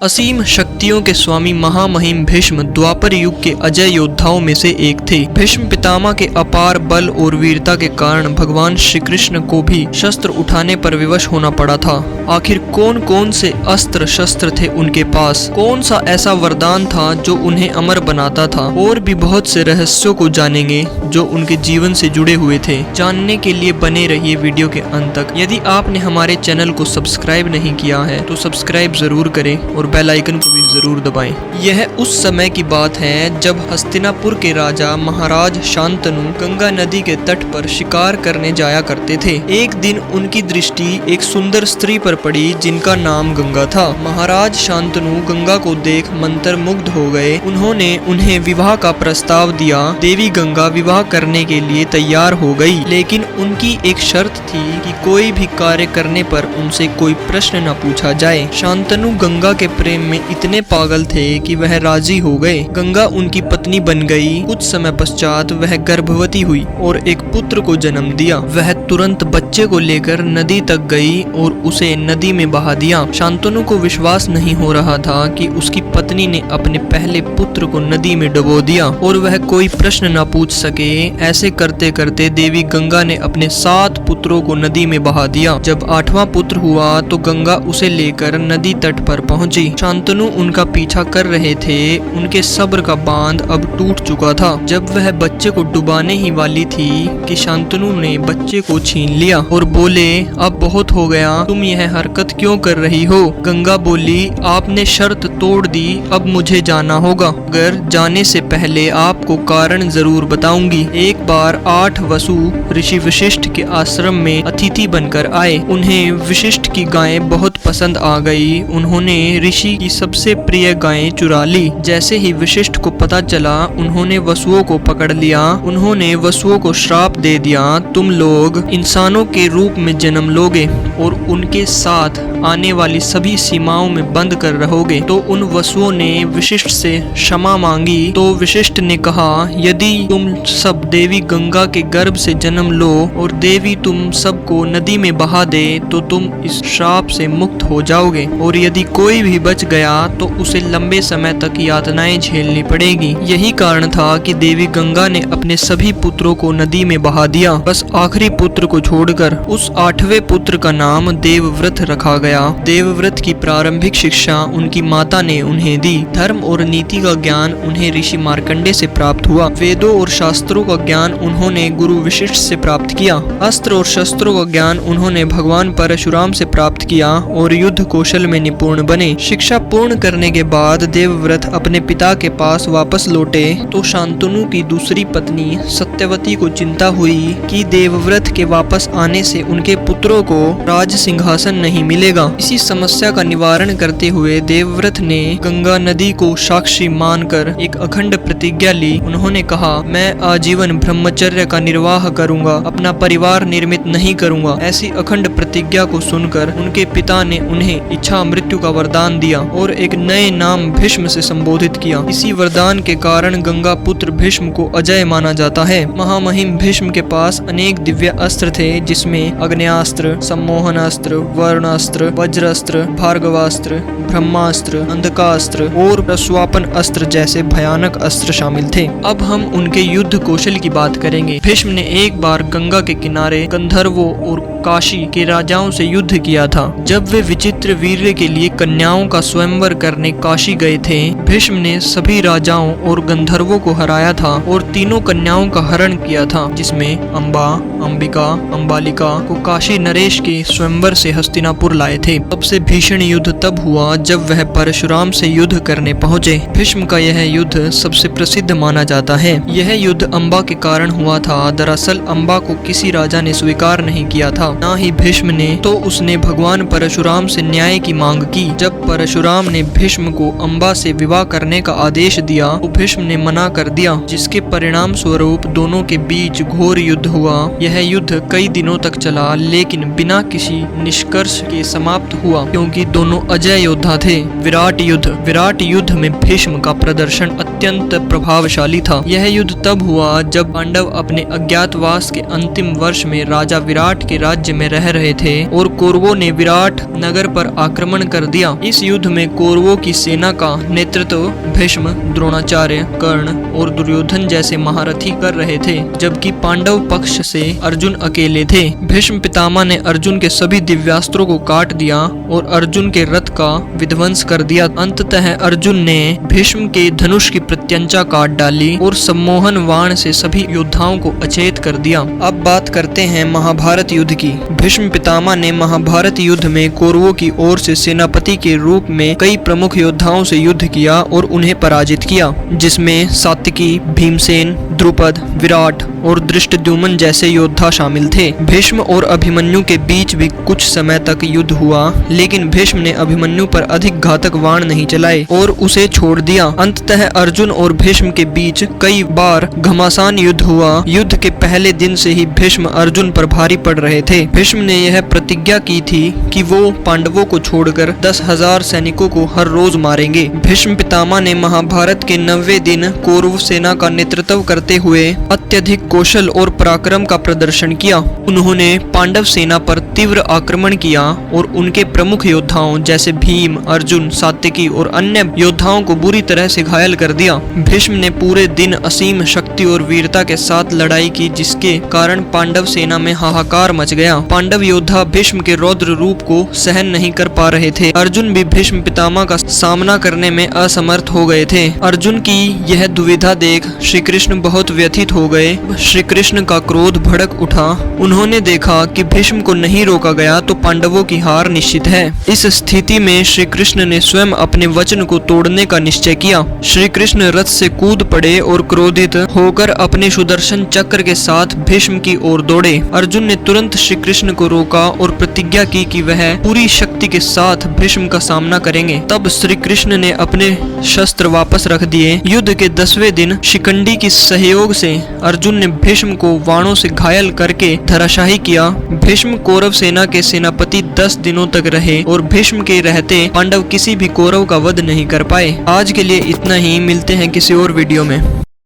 असीम शक्तियों के स्वामी महामहिम भीष्म द्वापर युग के अजय योद्धाओं में से एक थे। भीष्म पितामह के अपार बल और वीरता के कारण भगवान श्री कृष्ण को भी शस्त्र उठाने पर विवश होना पड़ा था। आखिर कौन कौन से अस्त्र शस्त्र थे उनके पास, कौन सा ऐसा वरदान था जो उन्हें अमर बनाता था, और भी बहुत से रहस्यों को जानेंगे जो उनके जीवन से जुड़े हुए थे। जानने के लिए बने रहिए वीडियो के अंत तक। यदि आपने हमारे चैनल को सब्सक्राइब नहीं किया है तो सब्सक्राइब जरूर करें और बेल आइकन को भी जरूर दबाएं। यह उस समय की बात है जब हस्तिनापुर के राजा महाराज शांतनु गंगा नदी के तट पर शिकार करने जाया करते थे। एक दिन उनकी दृष्टि एक सुंदर स्त्री पर पड़ी जिनका नाम गंगा था। महाराज शांतनु गंगा को देख मंत्रमुग्ध हो गए। उन्होंने उन्हें विवाह का प्रस्ताव दिया। देवी गंगा विवाह करने के लिए तैयार हो गई, लेकिन उनकी एक शर्त थी कि कोई भी कार्य करने पर उनसे कोई प्रश्न न पूछा जाए। शांतनु गंगा के प्रेम में इतने पागल थे कि वह राजी हो गए। गंगा उनकी पत्नी बन गई। कुछ समय पश्चात वह गर्भवती हुई और एक पुत्र को जन्म दिया। वह तुरंत बच्चे को लेकर नदी तक गई और उसे नदी में बहा दिया। शांतनु को विश्वास नहीं हो रहा था कि उसकी पत्नी ने अपने पहले पुत्र को नदी में डुबो दिया और वह कोई प्रश्न न पूछ सके। ऐसे करते करते देवी गंगा ने अपने 7 पुत्रों को नदी में बहा दिया। जब 8वां पुत्र हुआ तो गंगा उसे लेकर नदी तट पर पहुंची। शांतनु उनका पीछा कर रहे थे। उनके सब्र का बांध अब टूट चुका था। जब वह बच्चे को डुबाने ही वाली थी कि शांतनु ने बच्चे को छीन लिया और बोले, अब बहुत हो गया, तुम यह हरकत क्यों कर रही हो? गंगा बोली, आपने शर्त तोड़ दी, अब मुझे जाना होगा। अगर जाने से पहले आपको कारण जरूर बताऊंगी। एक बार 8 वसु ऋषि वशिष्ठ के आश्रम में अतिथि बनकर आए। उन्हें वशिष्ठ की गायें बहुत पसंद आ गई। उन्होंने ऋषि की सबसे प्रिय गायें चुरा ली। जैसे ही वशिष्ठ को पता चला, उन्होंने वसुओं को पकड़ लिया। उन्होंने वसुओं को श्राप दे दिया, तुम लोग इंसानों के रूप में जन्म लोगे और उनके साथ आने वाली सभी सीमाओं में बंद कर रहोगे। तो उन वसुओं ने वशिष्ठ से क्षमा मांगी। तो वशिष्ठ ने कहा, यदि तुम सब देवी गंगा के गर्भ से जन्म लो और देवी तुम सबको नदी में बहा दे तो तुम इस श्राप से मुक्त हो जाओगे, और यदि कोई भी बच गया तो उसे लंबे समय तक यातनाएं झेलनी पड़ेगी। यही कारण था कि देवी गंगा ने अपने सभी पुत्रों को नदी में बहा दिया, बस आखिरी पुत्र को छोड़कर। उस 8वें पुत्र का नाम देवव्रत रखा गया। देवव्रत की प्रारंभिक शिक्षा उनकी माता ने उन्हें दी। धर्म और नीति का ज्ञान उन्हें ऋषि मार्कंडे से प्राप्त हुआ। वेदों और शास्त्रों का ज्ञान उन्होंने गुरु वशिष्ठ से प्राप्त किया। अस्त्र और शस्त्रों का ज्ञान उन्होंने भगवान परशुराम से प्राप्त किया और युद्ध कौशल में निपुण बने। शिक्षा पूर्ण करने के बाद देवव्रत अपने पिता के पास वापस लौटे तो शांतनु की दूसरी पत्नी सत्यवती को चिंता हुई कि देवव्रत के वापस आने से उनके पुत्रों को राज सिंहासन नहीं मिलेगा। इसी समस्या का निवारण करते हुए देवव्रत ने गंगा नदी को साक्षी मानकर एक अखंड प्रतिज्ञा ली। उन्होंने कहा, मैं आजीवन ब्रह्मचर्य का निर्वाह करूंगा, अपना परिवार निर्मित नहीं करूंगा। ऐसी अखंड प्रतिज्ञा को सुनकर उनके पिता ने उन्हें इच्छा मृत्यु का वरदान दिया और एक नए नाम भीष्म से संबोधित किया। इसी वरदान के कारण गंगा पुत्र भीष्म को अजय माना जाता है। महामहिम भीष्म के पास अनेक दिव्य अस्त्र थे, जिसमें अग्न्यास्त्र, सम्मोहनास्त्र, वर्णास्त्र, वज्रास्त्र, भार्गवास्त्र, ब्रह्मास्त्र, अंधकास्त्र और प्रस्वापन अस्त्र जैसे भयानक अस्त्र शामिल थे। अब हम उनके युद्ध कौशल की बात करेंगे। भीष्म ने एक बार गंगा के किनारे गंधर्वों और काशी के राजाओं से युद्ध किया था। जब वे विचित्र वीर्य के लिए कन्याओं का स्वयंवर करने काशी गए थे, भीष्म ने सभी राजाओं और गंधर्वों को हराया था और 3 कन्याओं का हरण किया था, जिसमें अंबा, अंबिका, अंबालिका को काशी नरेश के स्वयंवर से हस्तिनापुर लाए थे। सबसे भीषण युद्ध तब हुआ जब वह परशुराम से युद्ध करने पहुंचे। भीष्म का यह युद्ध सबसे प्रसिद्ध माना जाता है। यह युद्ध अंबा के कारण हुआ था। दरअसल अंबा को किसी राजा ने स्वीकार नहीं किया था, ना ही भीष्म ने। तो उसने भगवान परशुराम से न्याय की मांग की। जब परशुराम ने भीष्म को अंबा से विवाह करने का आदेश दिया तो भीष्म ने मना कर दिया, जिसके परिणाम स्वरूप दोनों के बीच घोर युद्ध हुआ। यह युद्ध कई दिनों तक चला, लेकिन बिना किसी निष्कर्ष के समाप्त हुआ, क्योंकि दोनों अजय योद्धा थे। विराट युद्ध में भीष्म का प्रदर्शन अत्यंत प्रभावशाली था। यह युद्ध तब हुआ जब पांडव अपने अज्ञातवास के अंतिम वर्ष में राजा विराट के राज्य राज्य में रह रहे थे और कौरवों ने विराट नगर पर आक्रमण कर दिया। इस युद्ध में कौरवों की सेना का नेतृत्व भीष्म, द्रोणाचार्य, कर्ण और दुर्योधन जैसे महारथी कर रहे थे, जबकि पांडव पक्ष से अर्जुन अकेले थे। भीष्म पितामह ने अर्जुन के सभी दिव्यास्त्रों को काट दिया और अर्जुन के रथ का विध्वंस कर दिया। अंततः अर्जुन ने भीष्म के धनुष की प्रत्यंचा काट डाली और सम्मोहन बाण से सभी योद्धाओं को अचेत कर दिया। अब बात करते हैं महाभारत युद्ध की। भीष्म पितामह ने महाभारत युद्ध में कौरवों की ओर से सेनापति के रूप में कई प्रमुख योद्धाओं से युद्ध किया और उन्हें पराजित किया, जिसमें सात्विकी, भीमसेन, द्रुपद, विराट और धृष्टद्युम्न जैसे योद्धा शामिल थे। भीष्म और अभिमन्यु के बीच भी कुछ समय तक युद्ध हुआ, लेकिन भीष्म ने अभिमन्यु पर अधिक घातक बाण नहीं चलाए और उसे छोड़ दिया। अंततः अर्जुन और भीष्म के बीच कई बार घमासान युद्ध हुआ। युद्ध के पहले दिन से ही भीष्म अर्जुन पर भारी पड़ रहे थे। भीष्म ने यह प्रतिज्ञा की थी कि वो पांडवों को छोड़कर 10,000 सैनिकों को हर रोज मारेंगे। भीष्म पितामह ने महाभारत के 90वें दिन कौरव सेना का नेतृत्व करते हुए अत्यधिक कौशल और पराक्रम का प्रदर्शन किया। उन्होंने पांडव सेना पर तीव्र आक्रमण किया और उनके प्रमुख योद्धाओं जैसे भीम, अर्जुन, सात्विकी और अन्य योद्धाओं को बुरी तरह से घायल कर दिया। भीष्म ने पूरे दिन असीम शक्ति और वीरता के साथ लड़ाई की, जिसके कारण पांडव सेना में हाहाकार मच गया। पांडव योद्धा भीष्म के रौद्र रूप को सहन नहीं कर पा रहे थे। अर्जुन भी भीष्म पितामह का सामना करने में असमर्थ हो गए थे। अर्जुन की यह दुविधा देख श्री कृष्ण बहुत व्यथित हो गए। श्री कृष्ण का क्रोध भड़क उठा। उन्होंने देखा कि भीष्म को नहीं रोका गया तो पांडवों की हार निश्चित है। इस स्थिति में श्री कृष्ण ने स्वयं अपने वचन को तोड़ने का निश्चय किया। श्री कृष्ण रथ से कूद पड़े और क्रोधित होकर अपने सुदर्शन चक्र के साथ भीष्म की ओर दौड़े। अर्जुन ने तुरंत श्री कृष्ण को रोका और प्रतिज्ञा की कि वह पूरी शक्ति के साथ भीष्म का सामना करेंगे। तब श्री कृष्ण ने अपने शस्त्र वापस रख दिए। युद्ध के 10वें दिन शिखंडी की सहयोग से अर्जुन ने भीष्म को बाणों से घायल करके धराशायी किया। भीष्म कौरव सेना के सेनापति 10 दिनों तक रहे और भीष्म के रहते पांडव किसी भी कौरव का वध नहीं कर पाए। आज के लिए इतना ही, मिलते हैं किसी और वीडियो में।